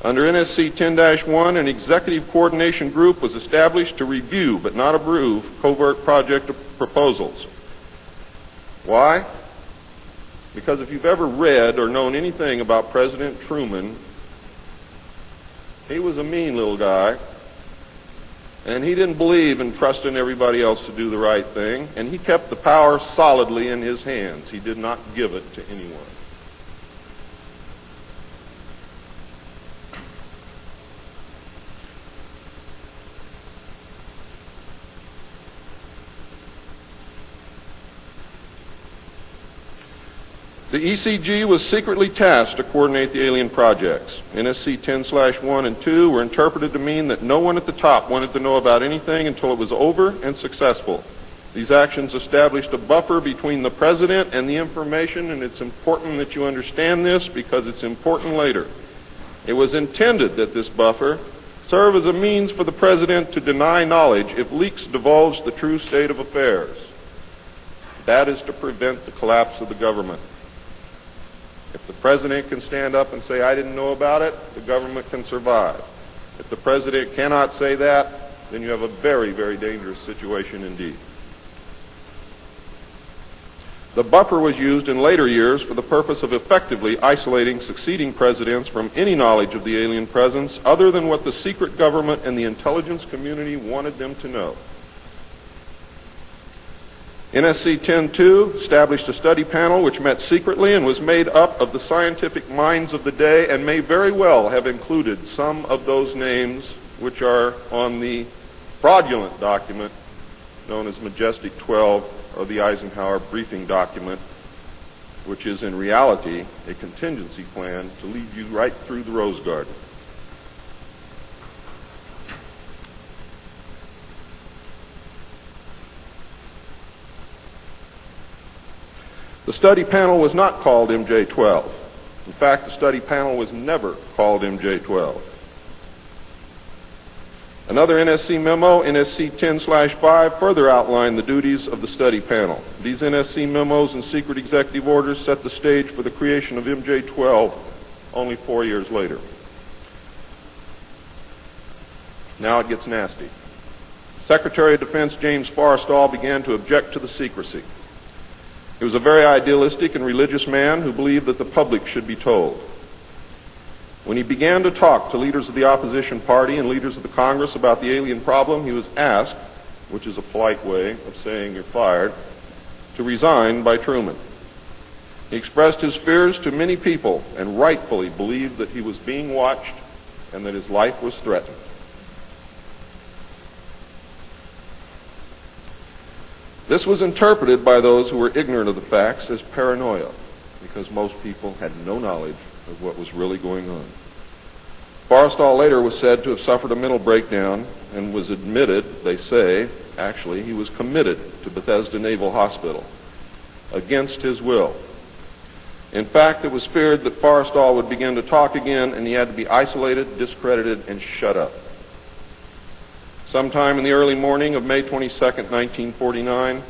Under NSC 10-1, an executive coordination group was established to review but not approve covert project proposals. Why? Because if you've ever read or known anything about President Truman, he was a mean little guy, and he didn't believe in trusting everybody else to do the right thing, and he kept the power solidly in his hands. He did not give it to anyone. The ECG was secretly tasked to coordinate the alien projects. NSC 10/1 and 2 were interpreted to mean that no one at the top wanted to know about anything until it was over and successful. These actions established a buffer between the president and the information, and it's important that you understand this because it's important later. It was intended that this buffer serve as a means for the president to deny knowledge if leaks divulged the true state of affairs. That is to prevent the collapse of the government. If the president can stand up and say, I didn't know about it, the government can survive. If the president cannot say that, then you have a very, very dangerous situation indeed. The buffer was used in later years for the purpose of effectively isolating succeeding presidents from any knowledge of the alien presence other than what the secret government and the intelligence community wanted them to know. NSC 10-2 established a study panel which met secretly and was made up of the scientific minds of the day and may very well have included some of those names which are on the fraudulent document known as Majestic 12 or the Eisenhower briefing document, which is in reality a contingency plan to lead you right through the Rose Garden. The study panel was not called MJ-12. In fact, the study panel was never called MJ-12. Another NSC memo, NSC 10/5, further outlined the duties of the study panel. These NSC memos and secret executive orders set the stage for the creation of MJ-12 only 4 years later. Now it gets nasty. Secretary of Defense James Forrestal began to object to the secrecy. He was a very idealistic and religious man who believed that the public should be told. When he began to talk to leaders of the opposition party and leaders of the Congress about the alien problem, he was asked, which is a polite way of saying you're fired, to resign by Truman. He expressed his fears to many people and rightfully believed that he was being watched and that his life was threatened. This was interpreted by those who were ignorant of the facts as paranoia, because most people had no knowledge of what was really going on. Forrestal later was said to have suffered a mental breakdown and was admitted, they say, actually, he was committed to Bethesda Naval Hospital against his will. In fact, it was feared that Forrestal would begin to talk again and he had to be isolated, discredited, and shut up. Sometime in the early morning of May 22nd, 1949,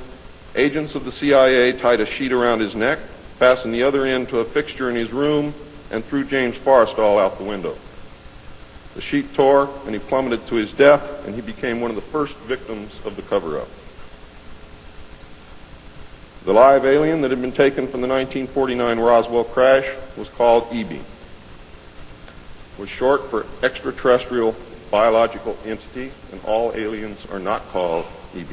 agents of the CIA tied a sheet around his neck, fastened the other end to a fixture in his room, and threw James Forrestal out the window. The sheet tore, and he plummeted to his death, and he became one of the first victims of the cover-up. The live alien that had been taken from the 1949 Roswell crash was called EB. It was short for extraterrestrial biological entity, and all aliens are not called EB.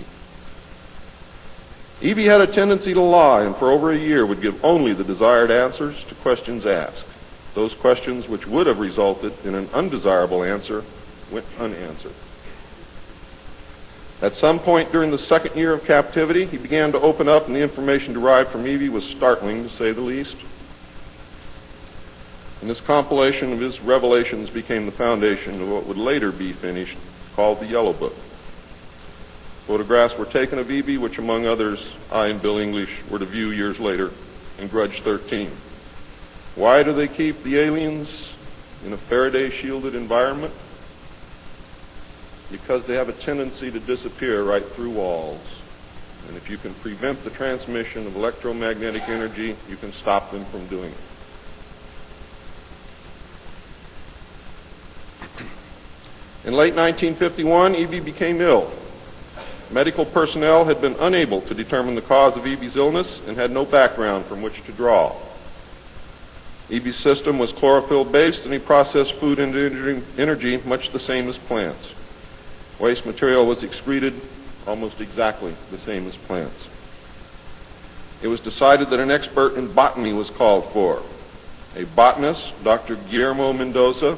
EB had a tendency to lie, and for over a year would give only the desired answers to questions asked. Those questions which would have resulted in an undesirable answer went unanswered. At some point during the second year of captivity, he began to open up, and the information derived from EB was startling, to say the least. And this compilation of his revelations became the foundation of what would later be finished, called the Yellow Book. Photographs were taken of EB, which among others, I and Bill English were to view years later in Grudge 13. Why do they keep the aliens in a Faraday-shielded environment? Because they have a tendency to disappear right through walls. And if you can prevent the transmission of electromagnetic energy, you can stop them from doing it. In late 1951, Evie became ill. Medical personnel had been unable to determine the cause of Evie's illness and had no background from which to draw. Evie's system was chlorophyll-based, and he processed food into energy much the same as plants. Waste material was excreted almost exactly the same as plants. It was decided that an expert in botany was called for. A botanist, Dr. Guillermo Mendoza,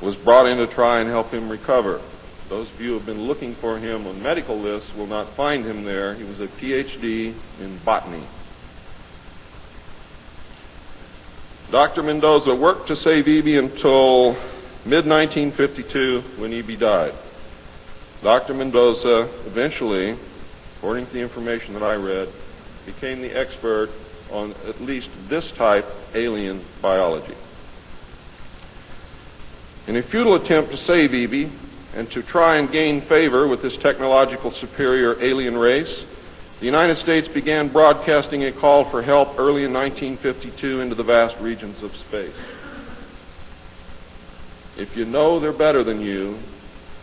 was brought in to try and help him recover. Those of you who have been looking for him on medical lists will not find him there. He was a PhD in botany. Dr. Mendoza worked to save Evie until mid-1952 when Evie died. Dr. Mendoza eventually, according to the information that I read, became the expert on at least this type alien biology. In a futile attempt to save Evie and to try and gain favor with this technological superior alien race, the United States began broadcasting a call for help early in 1952 into the vast regions of space. If you know they're better than you,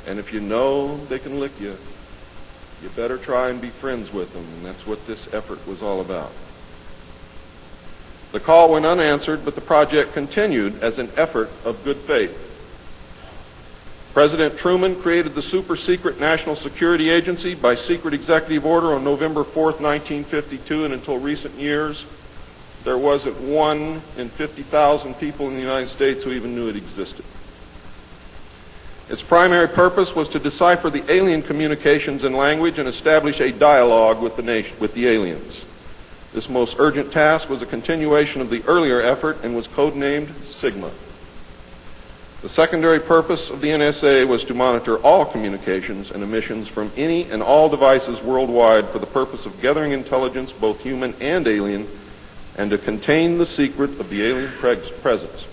and if you know they can lick you, you better try and be friends with them, and that's what this effort was all about. The call went unanswered, but the project continued as an effort of good faith. President Truman created the super-secret National Security Agency by secret executive order on November 4th, 1952, and until recent years, there wasn't one in 50,000 people in the United States who even knew it existed. Its primary purpose was to decipher the alien communications and language and establish a dialogue with the aliens. This most urgent task was a continuation of the earlier effort and was codenamed Sigma. The secondary purpose of the NSA was to monitor all communications and emissions from any and all devices worldwide for the purpose of gathering intelligence, both human and alien, and to contain the secret of the alien presence.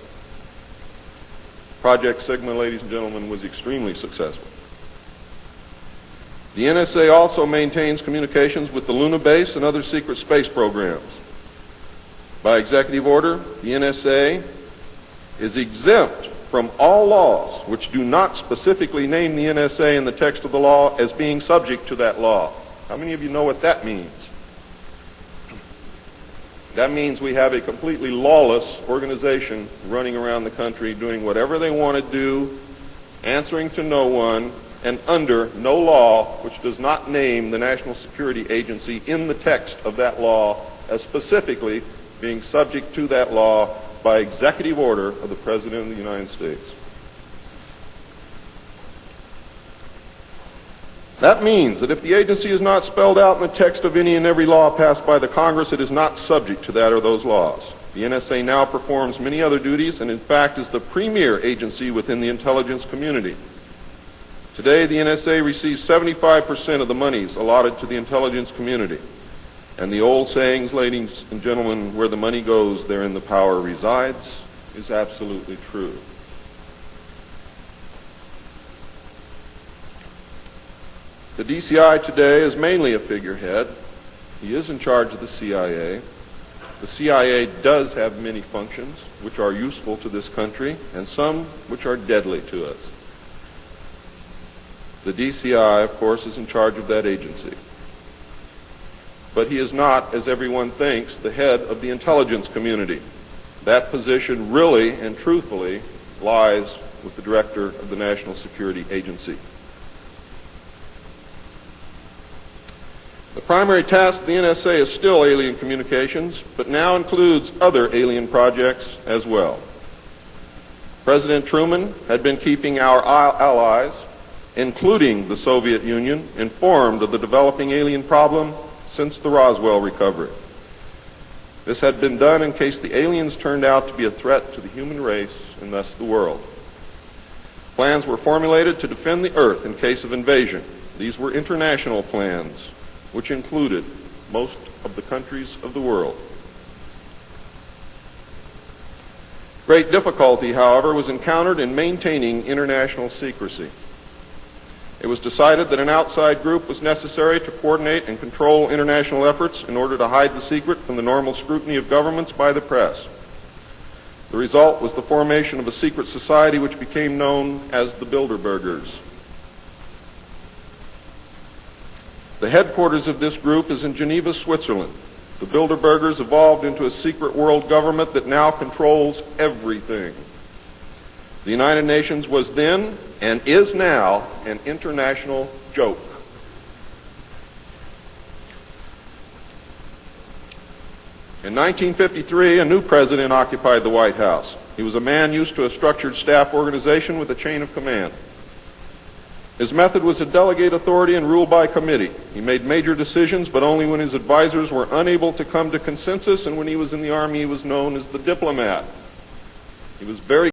Project Sigma, ladies and gentlemen, was extremely successful. The NSA also maintains communications with the Luna base and other secret space programs. By executive order, the NSA is exempt from all laws which do not specifically name the NSA in the text of the law as being subject to that law. How many of you know what that means? That means we have a completely lawless organization running around the country doing whatever they want to do, answering to no one, and under no law which does not name the National Security Agency in the text of that law as specifically being subject to that law by executive order of the President of the United States. That means that if the agency is not spelled out in the text of any and every law passed by the Congress, it is not subject to that or those laws. The NSA now performs many other duties and in fact is the premier agency within the intelligence community. Today, the NSA receives 75% of the monies allotted to the intelligence community. And the old sayings, ladies and gentlemen, where the money goes, therein the power resides, is absolutely true. The DCI today is mainly a figurehead. He is in charge of the CIA. The CIA does have many functions which are useful to this country and some which are deadly to us. The DCI, of course, is in charge of that agency. But he is not, as everyone thinks, the head of the intelligence community. That position really and truthfully lies with the director of the National Security Agency. The primary task of the NSA is still alien communications, but now includes other alien projects as well. President Truman had been keeping our allies, including the Soviet Union, informed of the developing alien problem since the Roswell recovery. This had been done in case the aliens turned out to be a threat to the human race and thus the world. Plans were formulated to defend the Earth in case of invasion. These were international plans, which included most of the countries of the world. Great difficulty, however, was encountered in maintaining international secrecy. It was decided that an outside group was necessary to coordinate and control international efforts in order to hide the secret from the normal scrutiny of governments by the press. The result was the formation of a secret society which became known as the Bilderbergers. The headquarters of this group is in Geneva, Switzerland. The Bilderbergers evolved into a secret world government that now controls everything. The United Nations was then, and is now, an international joke. In 1953, a new president occupied the White House. He was a man used to a structured staff organization with a chain of command. His method was to delegate authority and rule by committee. He made major decisions, but only when his advisors were unable to come to consensus, and when he was in the Army, he was known as the diplomat. He was very